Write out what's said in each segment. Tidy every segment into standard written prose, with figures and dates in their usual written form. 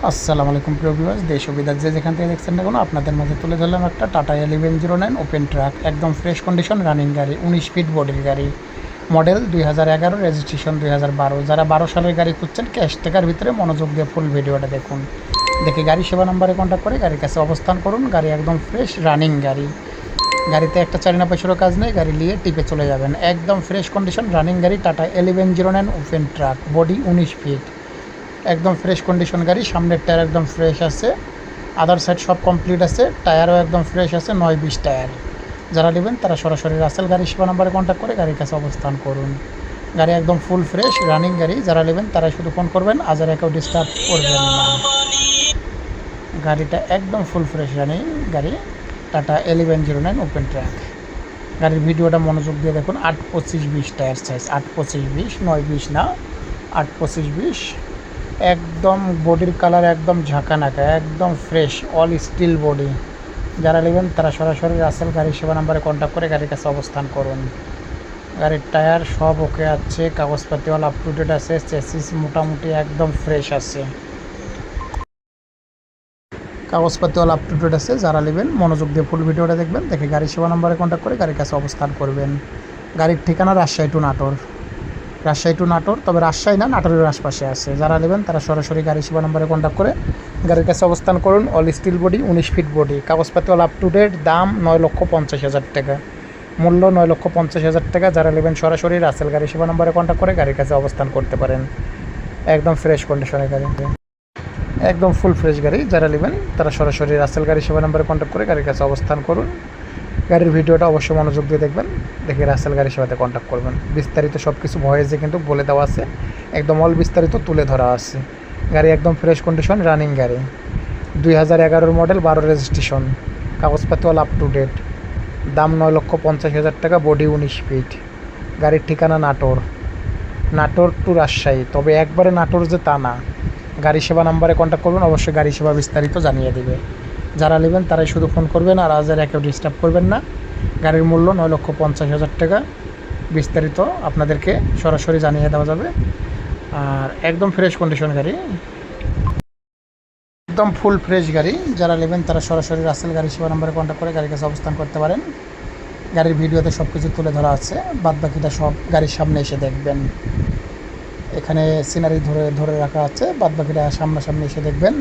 আসসালামু আলাইকুম প্রিয় ভিউয়ার্স, দেশ ও বিদেশ যে যেখান থেকে দেখছেন না কেন, আপনাদের মাঝে তুলে ধরলাম একটা টাটা 1109 ওপেন ট্রাক, একদম ফ্রেশ কন্ডিশন রানিং গাড়ি, 19 ফিট বডির গাড়ি, মডেল 2011, রেজিস্ট্রেশন 2012। যারা 12 সালের গাড়ি খুঁজছেন ক্যাশ টাকার ভিতরে মনোযোগ দিয়ে ফুল ভিডিওটা দেখুন। দেখে গাড়ি সেবা নাম্বারে কন্ট্যাক্ট করে গাড়ির কাছে অবস্থান করুন। গাড়ি একদম ফ্রেশ রানিং গাড়ি, গাড়িতে একটা চারিনা পয়সারও কাজ নেই, গাড়ি নিয়ে টিপে চলে যাবেন। একদম ফ্রেশ কন্ডিশন রানিং গাড়ি, Tata 1109 open truck, body 19 feet, একদম ফ্রেশ কন্ডিশন গাড়ি। সামনের টায়ার একদম ফ্রেশ আছে, আদার সাইড সব কমপ্লিট আছে, টায়ারও একদম ফ্রেশ আছে, 9-20 টায়ার। যারা নেবেন তারা সরাসরি রাসেল গাড়ি সেবা নাম্বারে কন্ট্যাক্ট করে গাড়ির কাছে অবস্থান করুন। গাড়ি একদম ফুল ফ্রেশ রানিং গাড়ি, যারা নেবেন তারা শুধু ফোন করবেন, আজ আর কেউ ডিস্টার্ব করবেন না। গাড়িটা একদম ফুল ফ্রেশ রানিং গাড়ি, টাটা 1109 ওপেন ট্র্যাক। গাড়ির ভিডিওটা মনোযোগ দিয়ে দেখুন। 8-25-20 টায়ার সাইজ, 8-25-20, 9-20 না, 8-25-20। একদম বডির কালার একদম ঝাঁকানাকা, একদম ফ্রেশ অল স্টিল বডি। যারা নেবেন তারা সরাসরি রাসেল গাড়ি সেবা নাম্বারে কন্ট্যাক্ট করে গাড়ির কাছে অবস্থান করুন। গাড়ির টায়ার সব ওকে আছে, কাগজপাতি অল আপ টু ডেট আছে, চেসিস মোটামুটি একদম ফ্রেশ আছে, কাগজপাতি অল আপ টু ডেট আছে। যারা নেবেন মনোযোগ দিয়ে ফুল ভিডিওটা দেখবেন, দেখে গাড়ি সেবা নাম্বারে কন্ট্যাক্ট করে গাড়ির কাছে অবস্থান করবেন। গাড়ির ঠিকানা রাজশাহী টু নাটোর, রাজশাহী টু নাটোর, তবে রাজশাহী না, নাটোরের আশপাশে আছে। যারা নেবেন তারা সরাসরি গাড়ি সেবা নম্বরে কন্ট্যাক্ট করে গাড়ির কাছে অবস্থান করুন। All steel body, 19 feet body, কাগজপাতি অল আপ টু ডেট। দাম 9,50,000 টাকা, মূল্য 9,50,000 টাকা। যারা নেবেন সরাসরি রাসেল গাড়ি সেবা নম্বরে কন্ট্যাক্ট করে গাড়ির কাছে অবস্থান করতে পারেন। একদম ফ্রেশ কন্ডিশনের গাড়ি, একদম ফুল ফ্রেশ গাড়ি। যারা নেবেন তারা সরাসরি রাসেল গাড়ি সেবা নম্বরে কন্ট্যাক্ট করে গাড়ির কাছে অবস্থান করুন। গাড়ির ভিডিওটা অবশ্যই মনোযোগ দিয়ে দেখবেন, দেখে রাসেল গাড়ির সাথে কন্ট্যাক্ট করবেন। বিস্তারিত সব কিছু ভয়েসে কিন্তু বলে দেওয়া আছে, একদম অল বিস্তারিত তুলে ধরা আছে। গাড়ি একদম ফ্রেশ কন্ডিশন রানিং গাড়ি, 2011 মডেল, 12 রেজিস্ট্রেশন, কাগজপাতি অল আপ টু ডেট। দাম 9,50,000 টাকা, বডি 19 ফিট। গাড়ির ঠিকানা নাটোর, নাটোর টু রাজশাহী, তবে একবারে নাটোর যে তা না। গাড়ি সেবা নাম্বারে কন্ট্যাক্ট করবেন, অবশ্যই গাড়ি সেবা বিস্তারিত জানিয়ে দেবে। যারা নেবেন তারাই শুধু ফোন করবেন, আর আজ আর কেউ ডিস্টার্ব করবেন না। গাড়ির মূল্য 9,50,000 টাকা, বিস্তারিত আপনাদেরকে সরাসরি জানিয়ে দেওয়া যাবে। আর একদম ফ্রেশ কন্ডিশন গাড়ি, একদম ফুল ফ্রেশ গাড়ি। যারা নেবেন তারা সরাসরি রাসেল গাড়ি সেবা নম্বরে কন্ট্যাক্ট করে গাড়ির কাছে অবস্থান করতে পারেন। গাড়ির ভিডিওতে সব কিছু তুলে ধরা আছে, বাদ বাকিটা সব গাড়ির সামনে এসে দেখবেন। এখানে সিনারি ধরে ধরে রাখা আছে, বাদ বাকিটা সামনাসামনি এসে দেখবেন।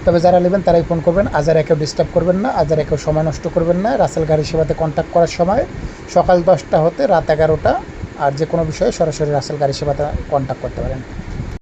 তবে যারা নেবেন তারাই ফোন করবেন, আজ আর কেউ ডিস্টার্ব করবেন না, আজ আর কেউ সময় নষ্ট করবেন না। রাসেল গাড়ি সেবাতে কন্ট্যাক্ট করার সময় সকাল 10টা হতে রাত 11টা, আর যে কোনো বিষয়ে সরাসরি রাসেল গাড়ি সেবাতে কন্ট্যাক্ট করতে পারেন।